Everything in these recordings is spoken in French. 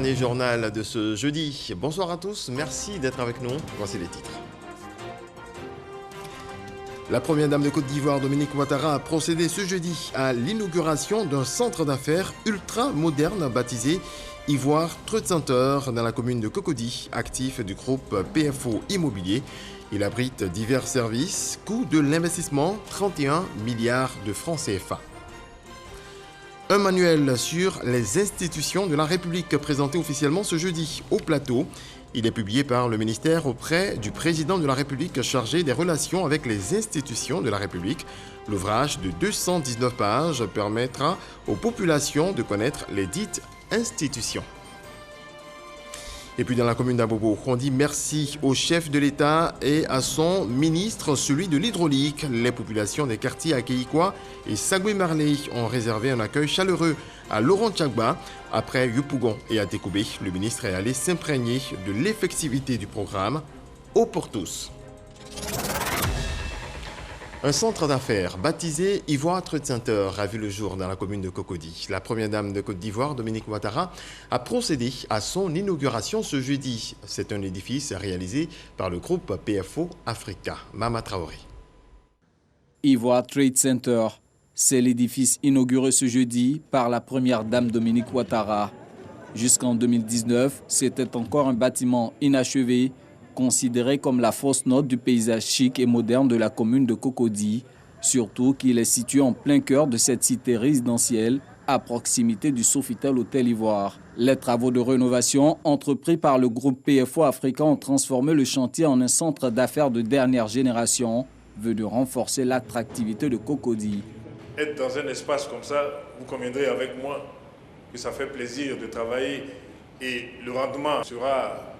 dernier journal de ce jeudi. Bonsoir à tous, merci d'être avec nous. Voici les titres. La première dame de Côte d'Ivoire, Dominique Ouattara, a procédé ce jeudi à l'inauguration d'un centre d'affaires ultra moderne baptisé Ivoire Trade Center dans la commune de Cocody, actif du groupe PFO Immobilier. Il abrite divers services, coût de l'investissement 31 milliards de francs CFA. Un manuel sur les institutions de la République présenté officiellement ce jeudi au plateau. Il est publié par le ministère auprès du président de la République chargé des relations avec les institutions de la République. L'ouvrage de 219 pages permettra aux populations de connaître les dites institutions. Et puis dans la commune d'Abobo, on dit merci au chef de l'État et à son ministre, celui de l'hydraulique. Les populations des quartiers Akeikwa et Sagoué-Marley ont réservé un accueil chaleureux à Laurent Tchagba. Après Yopougon et Atekoubé, le ministre est allé s'imprégner de l'effectivité du programme Eau pour tous. Un centre d'affaires baptisé Ivoire Trade Center a vu le jour dans la commune de Cocody. La première dame de Côte d'Ivoire, Dominique Ouattara, a procédé à son inauguration ce jeudi. C'est un édifice réalisé par le groupe PFO Africa. Mama Traoré. Ivoire Trade Center, c'est l'édifice inauguré ce jeudi par la première dame Dominique Ouattara. Jusqu'en 2019, c'était encore un bâtiment inachevé, considéré comme la fausse note du paysage chic et moderne de la commune de Cocody, surtout qu'il est situé en plein cœur de cette cité résidentielle, à proximité du Sofitel Hôtel Ivoire. Les travaux de rénovation entrepris par le groupe PFO Africa ont transformé le chantier en un centre d'affaires de dernière génération, venu renforcer l'attractivité de Cocody. Être dans un espace comme ça, vous conviendrez avec moi que ça fait plaisir de travailler et le rendement sera,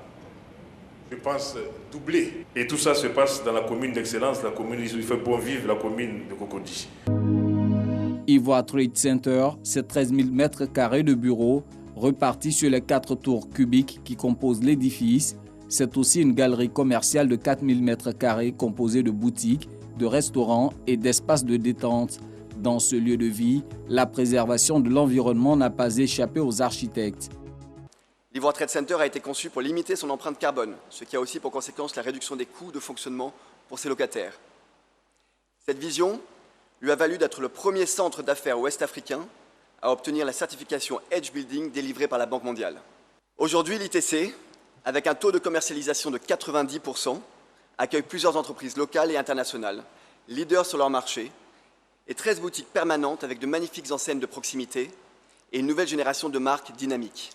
je pense, doublé. Et tout ça se passe dans la commune d'excellence, la commune où il fait bon vivre, la commune de Cocody. Ivoire Trade Center, c'est 13 000 mètres carrés de bureaux repartis sur les 4 tours cubiques qui composent l'édifice. C'est aussi une galerie commerciale de 4 000 mètres carrés composée de boutiques, de restaurants et d'espaces de détente. Dans ce lieu de vie, la préservation de l'environnement n'a pas échappé aux architectes. L'Ivoire Trade Center a été conçu pour limiter son empreinte carbone, ce qui a aussi pour conséquence la réduction des coûts de fonctionnement pour ses locataires. Cette vision lui a valu d'être le premier centre d'affaires ouest-africain à obtenir la certification Edge Building délivrée par la Banque mondiale. Aujourd'hui, l'ITC, avec un taux de commercialisation de 90%, accueille plusieurs entreprises locales et internationales, leaders sur leur marché, et 13 boutiques permanentes avec de magnifiques enseignes de proximité et une nouvelle génération de marques dynamiques.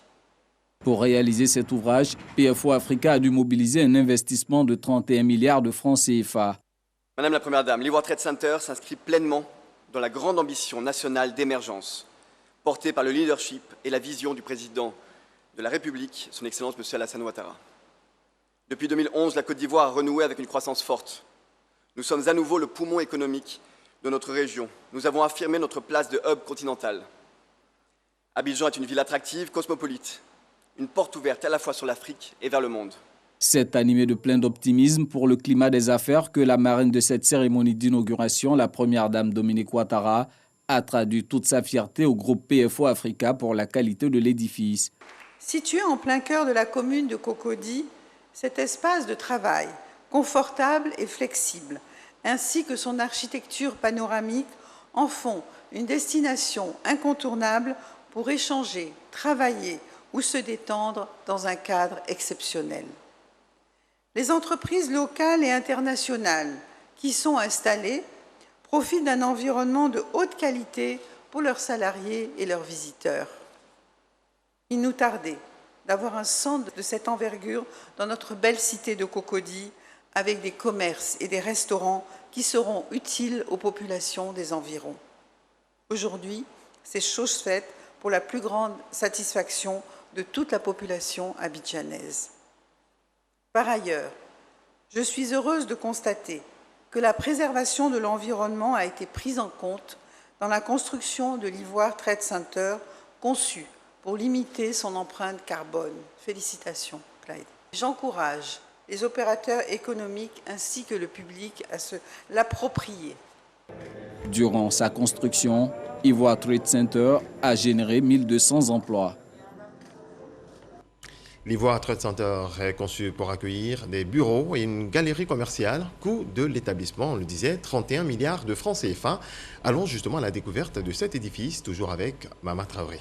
Pour réaliser cet ouvrage, PFO Africa a dû mobiliser un investissement de 31 milliards de francs CFA. Madame la Première Dame, l'Ivoire Trade Center s'inscrit pleinement dans la grande ambition nationale d'émergence, portée par le leadership et la vision du président de la République, son Excellence M. Alassane Ouattara. Depuis 2011, la Côte d'Ivoire a renoué avec une croissance forte. Nous sommes à nouveau le poumon économique de notre région. Nous avons affirmé notre place de hub continental. Abidjan est une ville attractive, cosmopolite, une porte ouverte à la fois sur l'Afrique et vers le monde. C'est animé de plein d'optimisme pour le climat des affaires que la marraine de cette cérémonie d'inauguration, la première dame Dominique Ouattara, a traduit toute sa fierté au groupe PFO Africa pour la qualité de l'édifice. Situé en plein cœur de la commune de Cocody, cet espace de travail, confortable et flexible, ainsi que son architecture panoramique, en font une destination incontournable pour échanger, travailler ou se détendre dans un cadre exceptionnel. Les entreprises locales et internationales qui sont installées profitent d'un environnement de haute qualité pour leurs salariés et leurs visiteurs. Il nous tardait d'avoir un centre de cette envergure dans notre belle cité de Cocody, avec des commerces et des restaurants qui seront utiles aux populations des environs. Aujourd'hui, c'est chose faite pour la plus grande satisfaction de toute la population abidjanaise. Par ailleurs, je suis heureuse de constater que la préservation de l'environnement a été prise en compte dans la construction de l'Ivoire Trade Center, conçu pour limiter son empreinte carbone. Félicitations, Clyde. J'encourage les opérateurs économiques ainsi que le public à se l'approprier. Durant sa construction, Ivoire Trade Center a généré 1200 emplois. L'Ivoire Trade Center est conçu pour accueillir des bureaux et une galerie commerciale. Coût de l'établissement, on le disait, 31 milliards de francs CFA. Allons justement à la découverte de cet édifice, toujours avec Mama Traoré.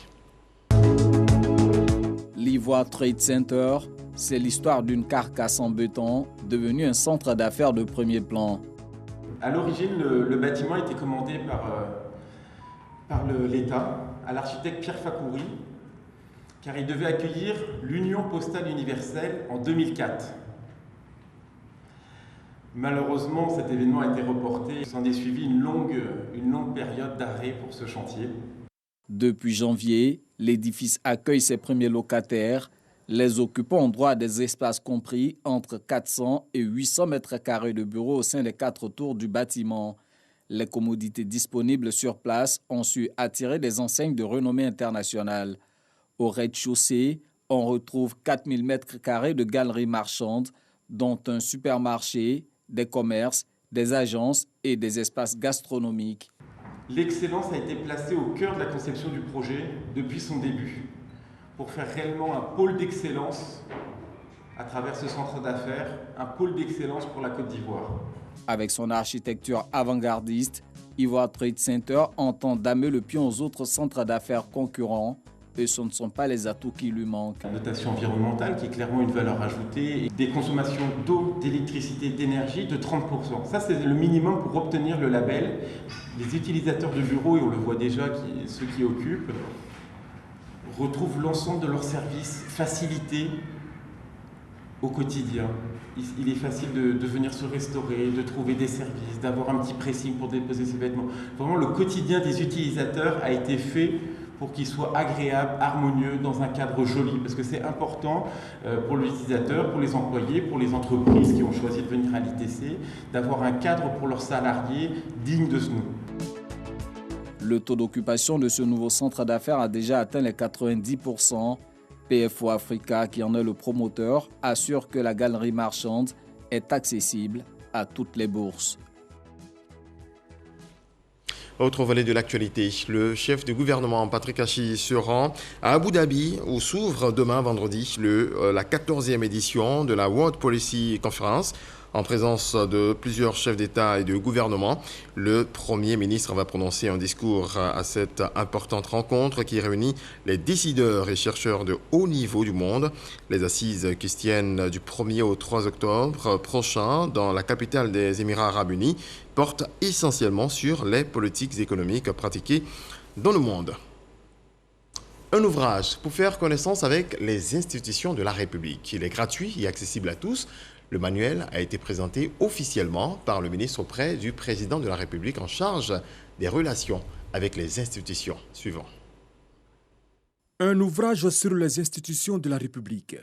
L'Ivoire Trade Center, c'est l'histoire d'une carcasse en béton devenue un centre d'affaires de premier plan. À l'origine, le bâtiment a été commandé par l'État à l'architecte Pierre Fakhouri, car il devait accueillir l'Union postale universelle en 2004. Malheureusement, cet événement a été reporté. S'en est suivi une longue période d'arrêt pour ce chantier. Depuis janvier, l'édifice accueille ses premiers locataires. Les occupants ont droit à des espaces compris entre 400 et 800 mètres carrés de bureaux au sein des 4 tours du bâtiment. Les commodités disponibles sur place ont su attirer des enseignes de renommée internationale. Au rez-de-chaussée, on retrouve 4000 mètres carrés de galeries marchandes, dont un supermarché, des commerces, des agences et des espaces gastronomiques. L'excellence a été placée au cœur de la conception du projet depuis son début, pour faire réellement un pôle d'excellence à travers ce centre d'affaires, un pôle d'excellence pour la Côte d'Ivoire. Avec son architecture avant-gardiste, Ivoire Trade Center entend damer le pion aux autres centres d'affaires concurrents, et ce ne sont pas les atouts qui lui manquent. La notation environnementale qui est clairement une valeur ajoutée, et des consommations d'eau, d'électricité, d'énergie de 30%. Ça, c'est le minimum pour obtenir le label. Les utilisateurs de bureaux, et on le voit déjà, ceux qui occupent, retrouvent l'ensemble de leurs services facilités au quotidien. Il est facile de venir se restaurer, de trouver des services, d'avoir un petit pressing pour déposer ses vêtements. Vraiment, le quotidien des utilisateurs a été fait pour qu'il soit agréable, harmonieux, dans un cadre joli. Parce que c'est important pour l'utilisateur, pour les employés, pour les entreprises qui ont choisi de venir à l'ITC, d'avoir un cadre pour leurs salariés digne de ce nom. Le taux d'occupation de ce nouveau centre d'affaires a déjà atteint les 90%. PFO Africa, qui en est le promoteur, assure que la galerie marchande est accessible à toutes les bourses. Autre volet de l'actualité, le chef du gouvernement Patrick Achi se rend à Abu Dhabi où s'ouvre demain vendredi la 14e édition de la World Policy Conference. En présence de plusieurs chefs d'État et de gouvernement, le Premier ministre va prononcer un discours à cette importante rencontre qui réunit les décideurs et chercheurs de haut niveau du monde. Les assises qui se tiennent du 1er au 3 octobre prochain dans la capitale des Émirats arabes unis portent essentiellement sur les politiques économiques pratiquées dans le monde. Un ouvrage pour faire connaissance avec les institutions de la République. Il est gratuit et accessible à tous. Le manuel a été présenté officiellement par le ministre auprès du président de la République en charge des relations avec les institutions. Suivant. Un ouvrage sur les institutions de la République,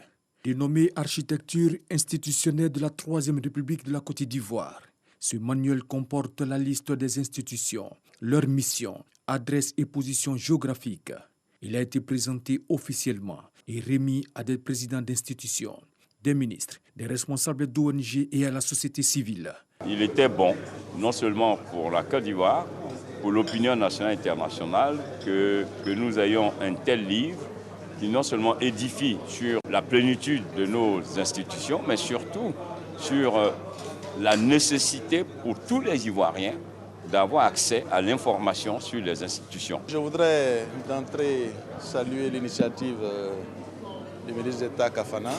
dénommé Architecture institutionnelle de la Troisième République de la Côte d'Ivoire. Ce manuel comporte la liste des institutions, leurs missions, adresses et positions géographiques. Il a été présenté officiellement et remis à des présidents d'institutions, des ministres, des responsables d'ONG et à la société civile. Il était bon, non seulement pour la Côte d'Ivoire, pour l'opinion nationale et internationale, que nous ayons un tel livre qui non seulement édifie sur la plénitude de nos institutions, mais surtout sur la nécessité pour tous les Ivoiriens d'avoir accès à l'information sur les institutions. Je voudrais d'entrée saluer l'initiative du ministre d'État Kafana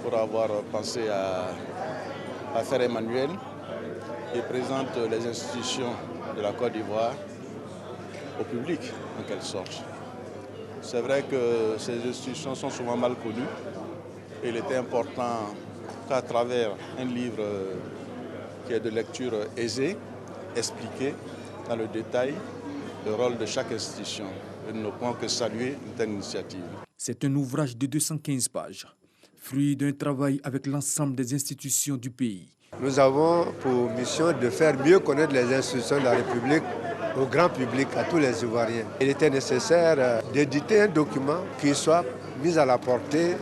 pour avoir pensé à faire un manuel qui présente les institutions de la Côte d'Ivoire au public, en quelque sorte. C'est vrai que ces institutions sont souvent mal connues et il était important qu'à travers un livre qui est de lecture aisée, expliquer dans le détail le rôle de chaque institution. Et nous ne pouvons que saluer une telle initiative. C'est un ouvrage de 215 pages, fruit d'un travail avec l'ensemble des institutions du pays. Nous avons pour mission de faire mieux connaître les institutions de la République au grand public, à tous les Ivoiriens. Il était nécessaire d'éditer un document qui soit mis à la portée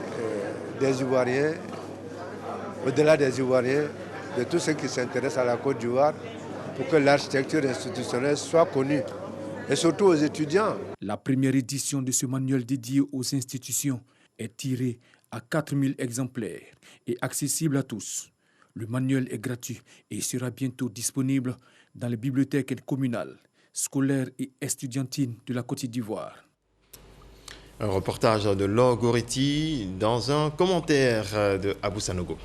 des Ivoiriens, au-delà des Ivoiriens, de tous ceux qui s'intéressent à la Côte d'Ivoire, pour que l'architecture institutionnelle soit connue, et surtout aux étudiants. La première édition de ce manuel dédié aux institutions est tiré à 4000 exemplaires et accessible à tous. Le manuel est gratuit et sera bientôt disponible dans les bibliothèques communales, scolaires et estudiantines de la Côte d'Ivoire. Un reportage de Laure Goretti dans un commentaire de Abou Sanogo.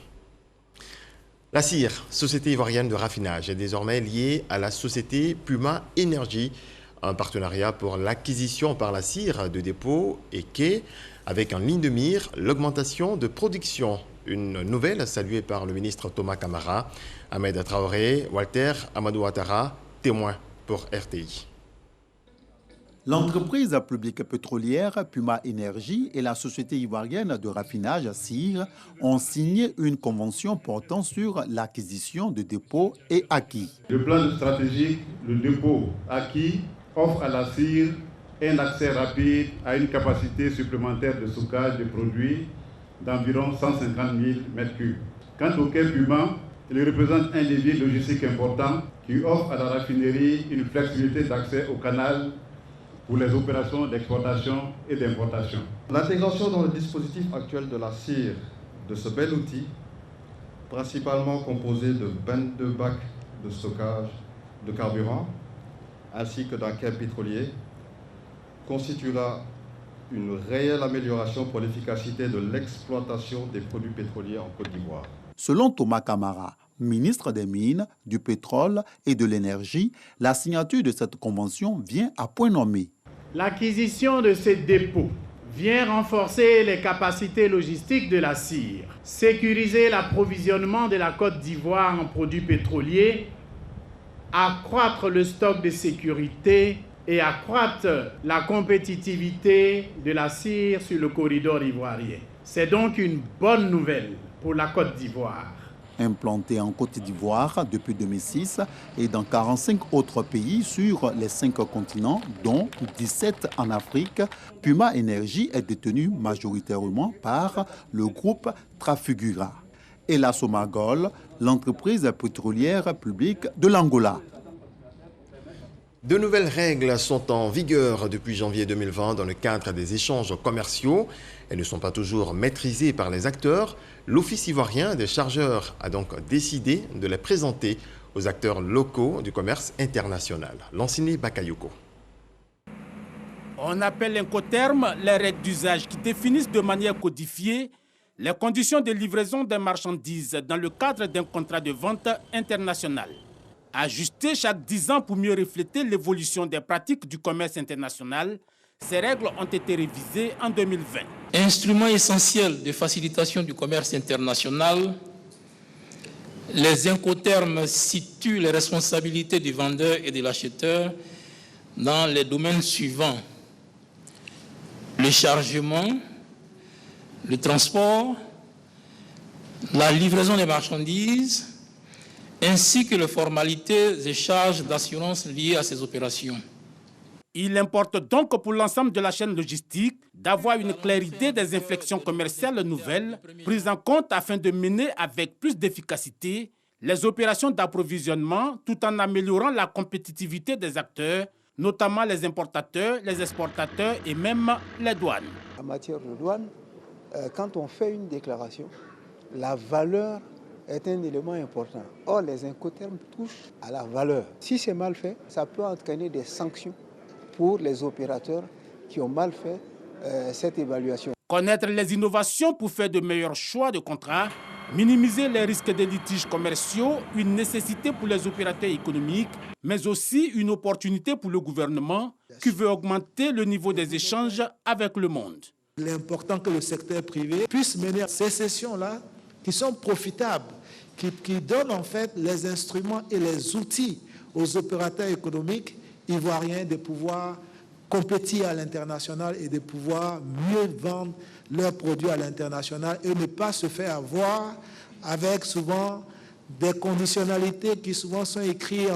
La CIR, Société ivoirienne de raffinage, est désormais liée à la société Puma Énergie, un partenariat pour l'acquisition par la CIR de dépôts et quais, avec en ligne de mire l'augmentation de production. Une nouvelle saluée par le ministre Thomas Kamara, Ahmed Traoré, Walter Amadou Ouattara, témoin pour RTI. L'entreprise publique pétrolière Puma Énergie et la société ivoirienne de raffinage CIR ont signé une convention portant sur l'acquisition de dépôts et acquis. Le plan stratégique, le dépôt acquis, offre à la CIR un accès rapide à une capacité supplémentaire de stockage de produits d'environ 150 000 m3. Quant au quai Puma, il représente un levier logistique important qui offre à la raffinerie une flexibilité d'accès au canal pour les opérations d'exportation et d'importation. L'intégration dans le dispositif actuel de la CIR de ce bel outil, principalement composé de 22 bacs de stockage de carburant, ainsi que d'un quai pétrolier, constituera une réelle amélioration pour l'efficacité de l'exploitation des produits pétroliers en Côte d'Ivoire. Selon Thomas Kamara, ministre des Mines, du Pétrole et de l'Énergie, la signature de cette convention vient à point nommé. L'acquisition de ces dépôts vient renforcer les capacités logistiques de la CIR, sécuriser l'approvisionnement de la Côte d'Ivoire en produits pétroliers, accroître le stock de sécurité et accroître la compétitivité de la CIR sur le corridor ivoirien. C'est donc une bonne nouvelle pour la Côte d'Ivoire. Implanté en Côte d'Ivoire depuis 2006 et dans 45 autres pays sur les 5 continents, dont 17 en Afrique, Puma Énergie est détenu majoritairement par le groupe Trafigura et la Somagol, l'entreprise pétrolière publique de l'Angola. De nouvelles règles sont en vigueur depuis janvier 2020 dans le cadre des échanges commerciaux. Elles ne sont pas toujours maîtrisées par les acteurs. L'Office ivoirien des chargeurs a donc décidé de les présenter aux acteurs locaux du commerce international. Lanciné Bakayoko. On appelle incoterms les règles d'usage qui définissent de manière codifiée les conditions de livraison des marchandises dans le cadre d'un contrat de vente international. Ajustées chaque 10 ans pour mieux refléter l'évolution des pratiques du commerce international, ces règles ont été révisées en 2020. Instrument essentiel de facilitation du commerce international, les incoterms situent les responsabilités du vendeur et de l'acheteur dans les domaines suivants: le chargement, le transport, la livraison des marchandises, ainsi que les formalités et charges d'assurance liées à ces opérations. Il importe donc pour l'ensemble de la chaîne logistique d'avoir une claire idée des inflexions commerciales nouvelles prises en compte afin de mener avec plus d'efficacité les opérations d'approvisionnement tout en améliorant la compétitivité des acteurs, notamment les importateurs, les exportateurs et même les douanes. En matière de douane, quand on fait une déclaration, la valeur est un élément important. Or, les incoterms touchent à la valeur. Si c'est mal fait, ça peut entraîner des sanctions pour les opérateurs qui ont mal fait cette évaluation. Connaître les innovations pour faire de meilleurs choix de contrats, minimiser les risques de litiges commerciaux, une nécessité pour les opérateurs économiques, mais aussi une opportunité pour le gouvernement qui veut augmenter le niveau des échanges avec le monde. Il est important que le secteur privé puisse mener ces sessions-là qui sont profitables, qui donnent en fait les instruments et les outils aux opérateurs économiques ivoiriens de pouvoir compétir à l'international et de pouvoir mieux vendre leurs produits à l'international et ne pas se faire avoir avec souvent des conditionnalités qui souvent sont écrites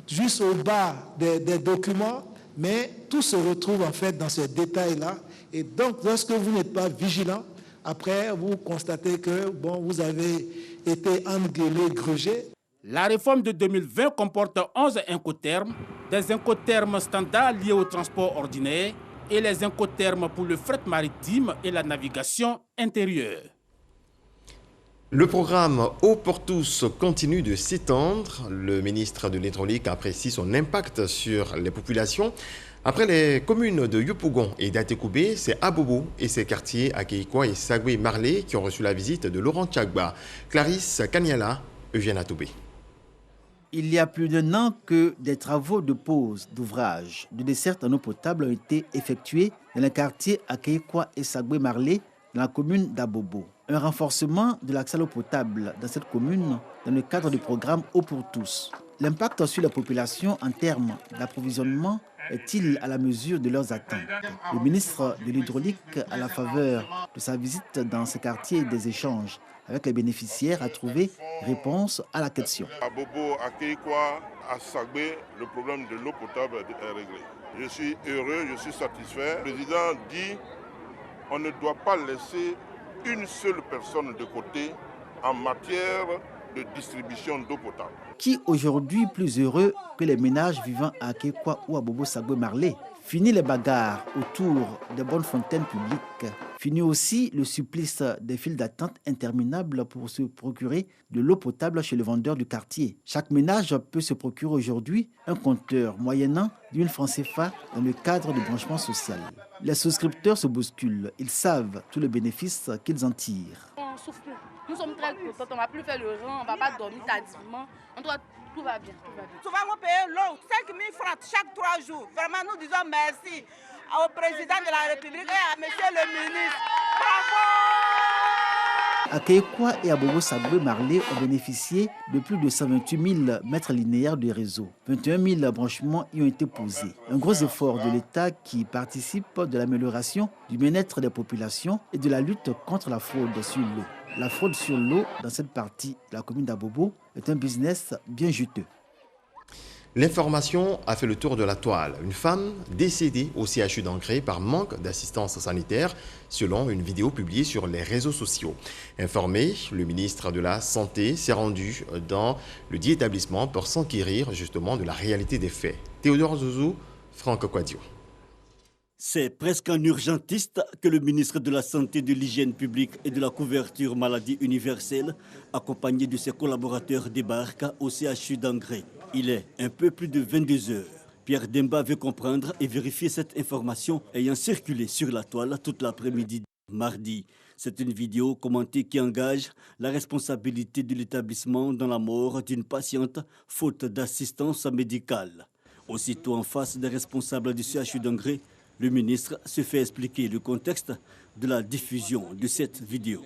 juste au bas des documents, mais tout se retrouve en fait dans ces détails-là. Et donc, lorsque vous n'êtes pas vigilant, après, vous constatez que vous avez été engueulé, grugé. La réforme de 2020 comporte 11 incoterms, des incoterms standards liés au transport ordinaire, et les incoterms pour le fret maritime et la navigation intérieure. Le programme Eau pour tous continue de s'étendre. Le ministre de l'Hydraulique apprécie son impact sur les populations. Après les communes de Yopougon et d'Atekoubé, c'est Abobo et ses quartiers Akeikwa et Sagwe-Marley qui ont reçu la visite de Laurent Tchagba. Clarisse Kanyala, Eugène Atoubé. Il y a plus d'un an que des travaux de pose d'ouvrages de desserte en eau potable ont été effectués dans les quartiers Akeikwa et Sagwe-Marley dans la commune d'Abobo. Un renforcement de l'accès à l'eau potable dans cette commune dans le cadre du programme Eau pour tous. L'impact sur la population en termes d'approvisionnement est-il à la mesure de leurs attentes? Le ministre de l'Hydraulique, à la faveur de sa visite dans ces quartiers et des échanges avec les bénéficiaires, a trouvé réponse à la question. À Bobo, à Keikwa, à Sagbe, le problème de l'eau potable est réglé. Je suis heureux, je suis satisfait. Le président dit qu'on ne doit pas laisser une seule personne de côté en matière de distribution d'eau potable. Qui aujourd'hui plus heureux que les ménages vivant à Akeikwa ou à Bobo Sagwe-Marley? Fini les bagarres autour des bonnes fontaines publiques. Fini aussi le supplice des files d'attente interminables pour se procurer de l'eau potable chez le vendeur du quartier. Chaque ménage peut se procurer aujourd'hui un compteur moyennant 10 000 francs CFA dans le cadre du branchement social. Les souscripteurs se bousculent. Ils savent tous les bénéfices qu'ils en tirent. On souffre plus. Nous sommes très contents. On ne va plus faire le rang, on ne va pas dormir tardivement. Tout va bien, tout va bien. Souvent, on paye l'eau, 5 000 francs chaque 3 jours. Vraiment, nous disons merci au président de la République et à monsieur le ministre. Bravo! Akeikwa et Abobo Sagwe-Marley ont bénéficié de plus de 128 000 mètres linéaires de réseau. 21 000 branchements y ont été posés. Un gros effort de l'État qui participe de l'amélioration du bien-être des populations et de la lutte contre la fraude sur l'eau. La fraude sur l'eau dans cette partie de la commune d'Abobo est un business bien juteux. L'information a fait le tour de la toile. Une femme décédée au CHU d'Angré par manque d'assistance sanitaire, selon une vidéo publiée sur les réseaux sociaux. Informé, le ministre de la Santé s'est rendu dans le dit établissement pour s'enquérir justement de la réalité des faits. Théodore Zouzou, Franck Quadio. C'est presque un urgentiste que le ministre de la Santé, de l'Hygiène publique et de la couverture maladie universelle, accompagné de ses collaborateurs, débarque au CHU d'Angré. Il est un peu plus de 22 heures. Pierre Demba veut comprendre et vérifier cette information ayant circulé sur la toile toute l'après-midi mardi. C'est une vidéo commentée qui engage la responsabilité de l'établissement dans la mort d'une patiente faute d'assistance médicale. Aussitôt en face des responsables du CHU d'Angré, le ministre se fait expliquer le contexte de la diffusion de cette vidéo.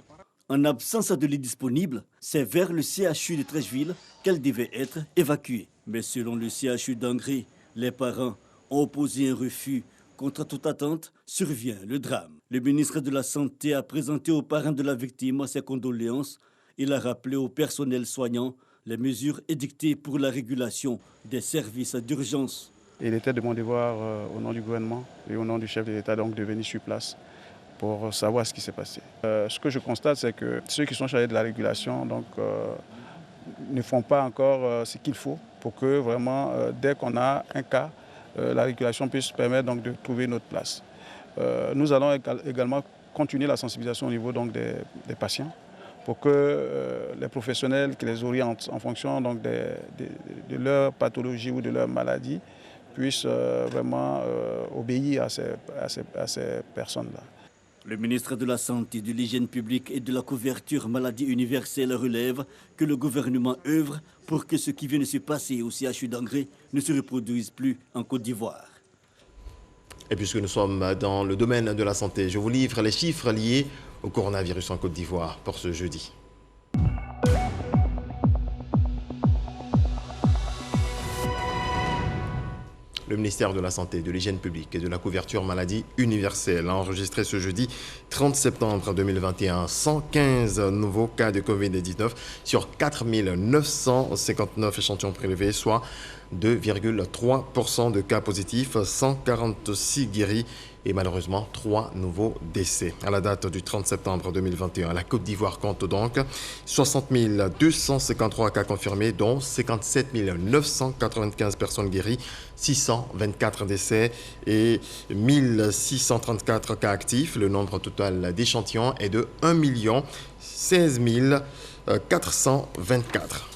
En absence de lit disponible, c'est vers le CHU de Trècheville qu'elle devait être évacuée. Mais selon le CHU d'Angré, les parents ont opposé un refus. Contre toute attente, survient le drame. Le ministre de la Santé a présenté aux parents de la victime ses condoléances. Il a rappelé au personnel soignant les mesures édictées pour la régulation des services d'urgence. Il était de mon devoir, au nom du gouvernement et au nom du chef de l'État, donc, de venir sur place pour savoir ce qui s'est passé. Ce que je constate, c'est que ceux qui sont chargés de la régulation ne font pas encore ce qu'il faut pour que vraiment, dès qu'on a un cas, la régulation puisse permettre donc, de trouver notre place. Nous allons également continuer la sensibilisation au niveau donc, des patients pour que les professionnels qui les orientent en fonction donc, de leur pathologie ou de leur maladie puissent vraiment obéir à ces personnes-là. Le ministre de la Santé, de l'Hygiène publique et de la couverture maladie universelle relève que le gouvernement œuvre pour que ce qui vient de se passer au CHU d'Angré ne se reproduise plus en Côte d'Ivoire. Et puisque nous sommes dans le domaine de la santé, je vous livre les chiffres liés au coronavirus en Côte d'Ivoire pour ce jeudi. Le ministère de la Santé, de l'Hygiène publique et de la couverture maladie universelle a enregistré ce jeudi 30 septembre 2021 115 nouveaux cas de Covid-19 sur 4 959 échantillons prélevés, soit 2,3% de cas positifs, 146 guéris et malheureusement 3 nouveaux décès. À la date du 30 septembre 2021, la Côte d'Ivoire compte donc 60 253 cas confirmés, dont 57 995 personnes guéries, 624 décès et 1634 cas actifs. Le nombre total d'échantillons est de 1 16 424.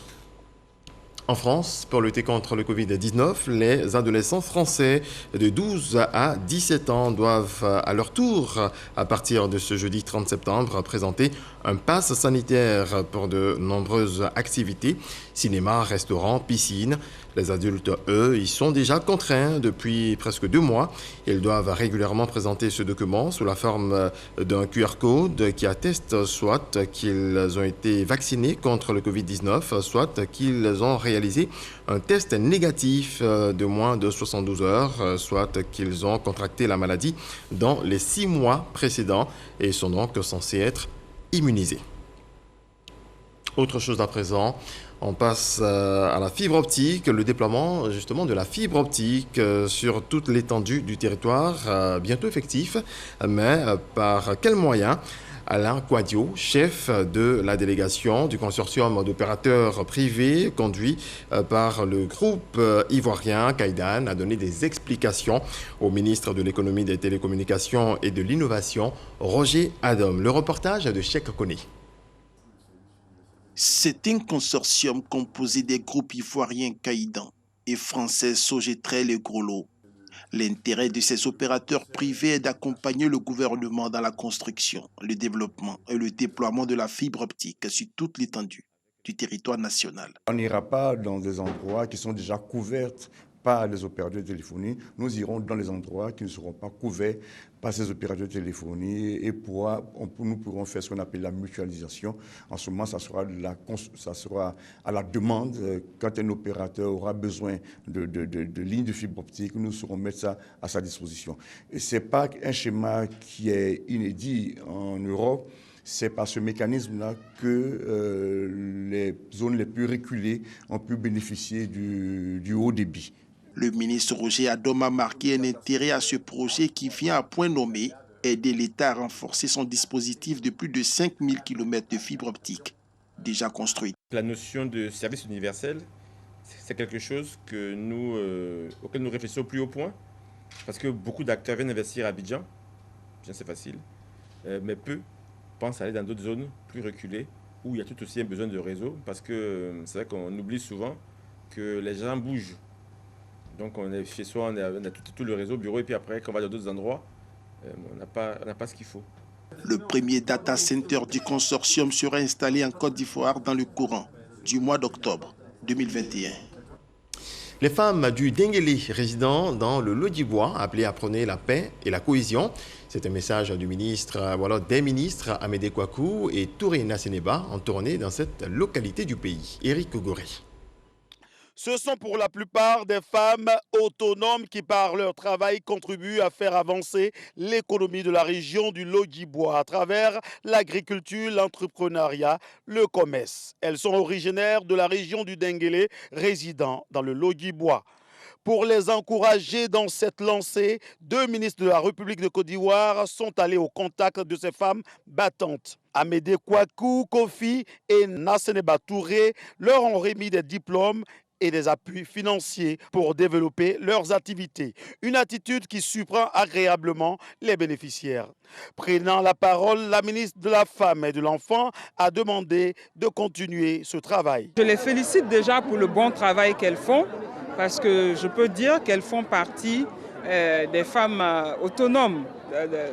En France, pour lutter contre le Covid-19, les adolescents français de 12 à 17 ans doivent à leur tour, à partir de ce jeudi 30 septembre, présenter un pass sanitaire pour de nombreuses activités, cinéma, restaurants, piscines. Les adultes, eux, y sont déjà contraints depuis presque 2 mois. Ils doivent régulièrement présenter ce document sous la forme d'un QR code qui atteste soit qu'ils ont été vaccinés contre le Covid-19, soit qu'ils ont réalisé un test négatif de moins de 72 heures, soit qu'ils ont contracté la maladie dans les 6 mois précédents et sont donc censés être immunisés. Autre chose à présent, on passe à la fibre optique, le déploiement justement de la fibre optique sur toute l'étendue du territoire, bientôt effectif, mais par quels moyens? Alain Quadio, chef de la délégation du consortium d'opérateurs privés conduit par le groupe ivoirien Kaidan, a donné des explications au ministre de l'économie, des télécommunications et de l'innovation, Roger Adam. Le reportage de Cheikh Koné. C'est un consortium composé des groupes ivoiriens Kaidan et français Sogetrel et Groslo. L'intérêt de ces opérateurs privés est d'accompagner le gouvernement dans la construction, le développement et le déploiement de la fibre optique sur toute l'étendue du territoire national. On n'ira pas dans des endroits qui sont déjà couverts par les opérateurs de téléphonie. Nous irons dans les endroits qui ne seront pas couverts par ces opérateurs de téléphonie et nous pourrons faire ce qu'on appelle la mutualisation. En ce moment, ça sera à la demande. Quand un opérateur aura besoin de lignes de fibre optique, nous saurons mettre ça à sa disposition. Et ce n'est pas un schéma qui est inédit en Europe. C'est par ce mécanisme-là que les zones les plus reculées ont pu bénéficier du haut débit. Le ministre Roger Adam a marqué un intérêt à ce projet qui vient à point nommé aider l'État à renforcer son dispositif de plus de 5000 km de fibre optique déjà construite. La notion de service universel, c'est quelque chose auquel nous réfléchissons au plus haut point, parce que beaucoup d'acteurs viennent investir à Abidjan, c'est facile, mais peu pensent aller dans d'autres zones plus reculées où il y a tout aussi un besoin de réseau, parce que c'est vrai qu'on oublie souvent que les gens bougent. Donc on est chez soi, on a tout le réseau, bureau, et puis après, quand on va dans d'autres endroits, on n'a pas ce qu'il faut. Le premier data center du consortium sera installé en Côte d'Ivoire dans le courant du mois d'octobre 2021. Les femmes du Denguélé résidant dans le Lodibois, appelées à prôner la paix et la cohésion. C'est un message des ministres Amédée Kouakou et Touré Nasseneba en tournée dans cette localité du pays. Éric Ogoré. Ce sont pour la plupart des femmes autonomes qui, par leur travail, contribuent à faire avancer l'économie de la région du Lodibois à travers l'agriculture, l'entrepreneuriat, le commerce. Elles sont originaires de la région du Denguélé, résidant dans le Lodibois. Pour les encourager dans cette lancée, 2 ministres de la République de Côte d'Ivoire sont allés au contact de ces femmes battantes. Amédée Kouakou, Kofi et Nasseneba Touré leur ont remis des diplômes et des appuis financiers pour développer leurs activités. Une attitude qui surprend agréablement les bénéficiaires. Prenant la parole, la ministre de la Femme et de l'Enfant a demandé de continuer ce travail. Je les félicite déjà pour le bon travail qu'elles font, parce que je peux dire qu'elles font partie des femmes autonomes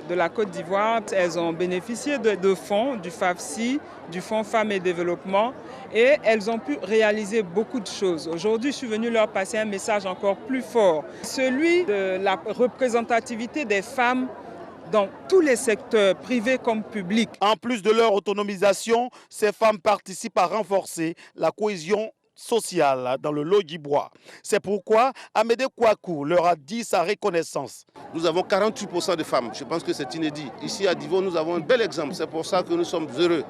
de la Côte d'Ivoire. Elles ont bénéficié de fonds du FAFSI, du Fonds Femmes et Développement, et elles ont pu réaliser beaucoup de choses. Aujourd'hui, je suis venu leur passer un message encore plus fort, celui de la représentativité des femmes dans tous les secteurs, privés comme publics. En plus de leur autonomisation, ces femmes participent à renforcer la cohésion sociale dans le Lodibois. C'est pourquoi Amédée Kouakou leur a dit sa reconnaissance. Nous avons 48% de femmes. Je pense que c'est inédit. Ici à Divo, nous avons un bel exemple. C'est pour ça que nous sommes heureux.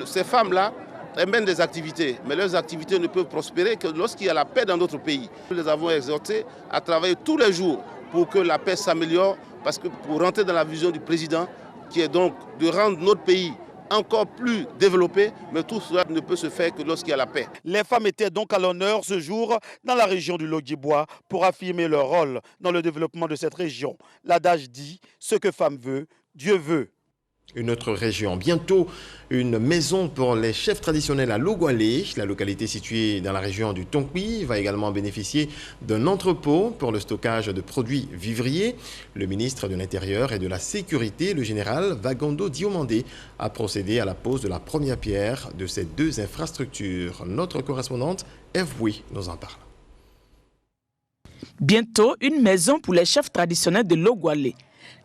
Ces femmes-là, elles mènent des activités, mais leurs activités ne peuvent prospérer que lorsqu'il y a la paix dans notre pays. Nous les avons exhortées à travailler tous les jours pour que la paix s'améliore, parce que pour rentrer dans la vision du président, qui est donc de rendre notre pays encore plus développé, mais tout cela ne peut se faire que lorsqu'il y a la paix. Les femmes étaient donc à l'honneur ce jour dans la région du Lodjibois pour affirmer leur rôle dans le développement de cette région. L'adage dit « ce que femme veut, Dieu veut ». Une autre région. Bientôt, une maison pour les chefs traditionnels à Logwalé. La localité située dans la région du Tonkwi va également bénéficier d'un entrepôt pour le stockage de produits vivriers. Le ministre de l'Intérieur et de la Sécurité, le général Vagondo Diomandé, a procédé à la pose de la première pierre de ces deux infrastructures. Notre correspondante, Eve Bouy, nous en parle. Bientôt, une maison pour les chefs traditionnels de Logwalé.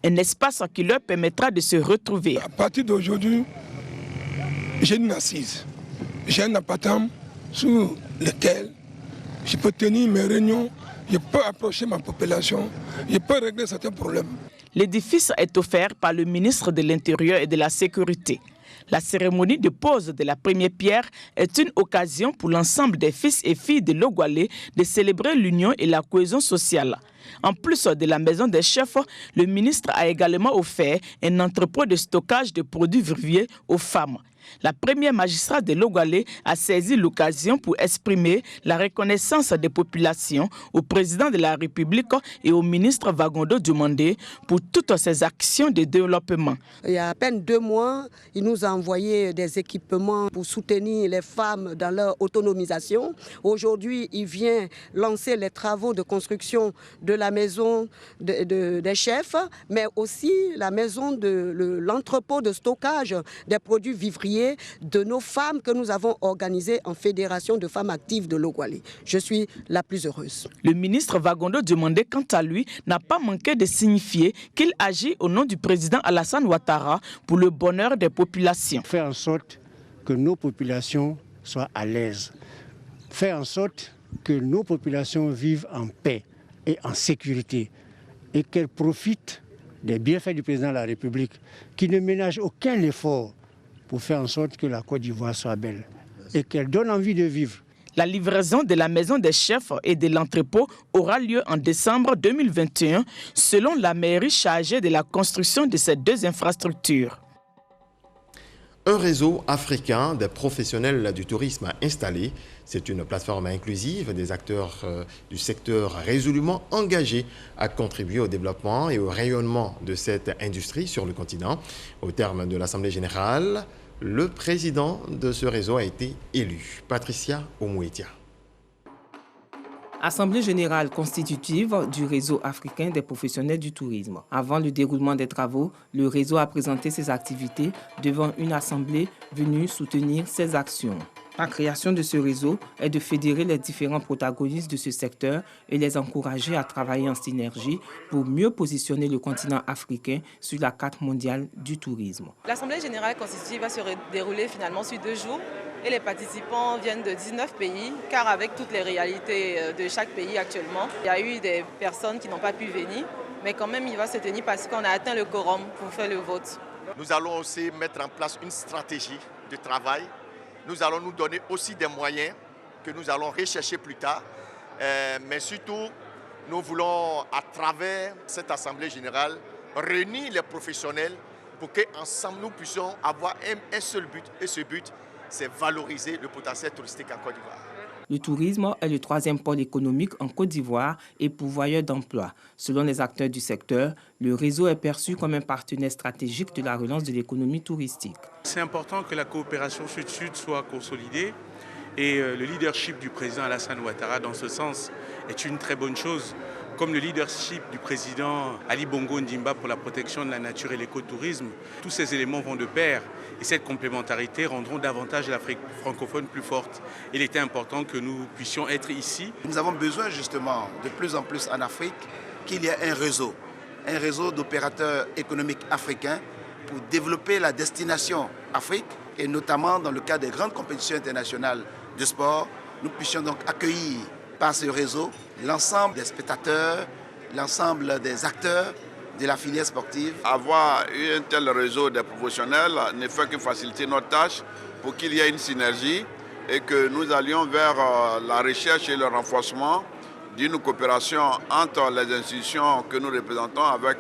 Un espace qui leur permettra de se retrouver. À partir d'aujourd'hui, j'ai une assise. J'ai un appartement sur lequel je peux tenir mes réunions, je peux approcher ma population, je peux régler certains problèmes. L'édifice est offert par le ministre de l'Intérieur et de la Sécurité. La cérémonie de pose de la première pierre est une occasion pour l'ensemble des fils et filles de Logwalé de célébrer l'union et la cohésion sociale. En plus de la maison des chefs, le ministre a également offert un entrepôt de stockage de produits vivriers aux femmes. La première magistrate de Logwalé a saisi l'occasion pour exprimer la reconnaissance des populations au président de la République et au ministre Vagondo Diomandé pour toutes ces actions de développement. Il y a à peine 2 mois, il nous a envoyé des équipements pour soutenir les femmes dans leur autonomisation. Aujourd'hui, il vient lancer les travaux de construction de la maison des chefs, mais aussi la maison de l'entrepôt de stockage des produits vivriers de nos femmes que nous avons organisées en Fédération de femmes actives de Logwalé. Je suis la plus heureuse. Le ministre Vagondo Diomandé, quant à lui, n'a pas manqué de signifier qu'il agit au nom du président Alassane Ouattara pour le bonheur des populations. Faire en sorte que nos populations soient à l'aise. Faire en sorte que nos populations vivent en paix et en sécurité et qu'elles profitent des bienfaits du président de la République qui ne ménage aucun effort pour faire en sorte que la Côte d'Ivoire soit belle et qu'elle donne envie de vivre. La livraison de la maison des chefs et de l'entrepôt aura lieu en décembre 2021, selon la mairie chargée de la construction de ces deux infrastructures. Un réseau africain des professionnels du tourisme installé. C'est une plateforme inclusive des acteurs du secteur résolument engagés à contribuer au développement et au rayonnement de cette industrie sur le continent. Au terme de l'Assemblée générale, le président de ce réseau a été élu, Patricia Omouetia. Assemblée générale constitutive du réseau africain des professionnels du tourisme. Avant le déroulement des travaux, le réseau a présenté ses activités devant une assemblée venue soutenir ses actions. La création de ce réseau est de fédérer les différents protagonistes de ce secteur et les encourager à travailler en synergie pour mieux positionner le continent africain sur la carte mondiale du tourisme. L'Assemblée générale constitutive va se dérouler finalement sur 2 jours. Et les participants viennent de 19 pays, car avec toutes les réalités de chaque pays actuellement, il y a eu des personnes qui n'ont pas pu venir, mais quand même il va se tenir parce qu'on a atteint le quorum pour faire le vote. Nous allons aussi mettre en place une stratégie de travail. Nous allons nous donner aussi des moyens que nous allons rechercher plus tard. Mais surtout, nous voulons, à travers cette Assemblée générale, réunir les professionnels pour qu'ensemble nous puissions avoir un seul but. Et ce but, c'est valoriser le potentiel touristique en Côte d'Ivoire. Le tourisme est le 3e pôle économique en Côte d'Ivoire et pourvoyeur d'emplois. Selon les acteurs du secteur, le réseau est perçu comme un partenaire stratégique de la relance de l'économie touristique. C'est important que la coopération sud-sud soit consolidée et le leadership du président Alassane Ouattara dans ce sens est une très bonne chose. Comme le leadership du président Ali Bongo Ndimba pour la protection de la nature et l'écotourisme, tous ces éléments vont de pair et cette complémentarité rendront davantage l'Afrique francophone plus forte. Il était important que nous puissions être ici. Nous avons besoin justement de plus en plus en Afrique qu'il y ait un réseau d'opérateurs économiques africains pour développer la destination Afrique et notamment dans le cadre des grandes compétitions internationales de sport, nous puissions donc accueillir par ce réseau l'ensemble des spectateurs, l'ensemble des acteurs de la filière sportive. Avoir un tel réseau de professionnels ne fait que faciliter notre tâche pour qu'il y ait une synergie et que nous allions vers la recherche et le renforcement d'une coopération entre les institutions que nous représentons avec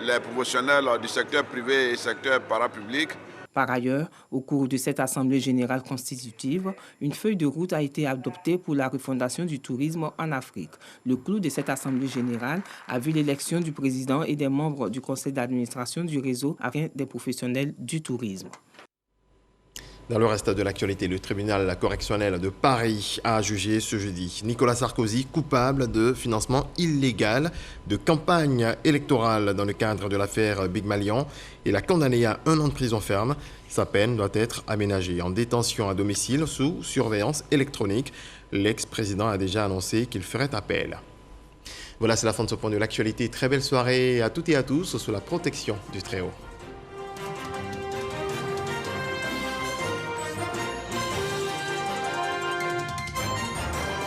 les professionnels du secteur privé et secteur parapublic. Par ailleurs, au cours de cette Assemblée générale constitutive, une feuille de route a été adoptée pour la refondation du tourisme en Afrique. Le clou de cette Assemblée générale a vu l'élection du président et des membres du conseil d'administration du réseau africain des professionnels du tourisme. Dans le reste de l'actualité, le tribunal correctionnel de Paris a jugé ce jeudi Nicolas Sarkozy coupable de financement illégal de campagne électorale dans le cadre de l'affaire Big Malion et l'a condamné à 1 an de prison ferme. Sa peine doit être aménagée en détention à domicile sous surveillance électronique. L'ex-président a déjà annoncé qu'il ferait appel. Voilà, c'est la fin de ce point de l'actualité. Très belle soirée à toutes et à tous sous la protection du Très-Haut.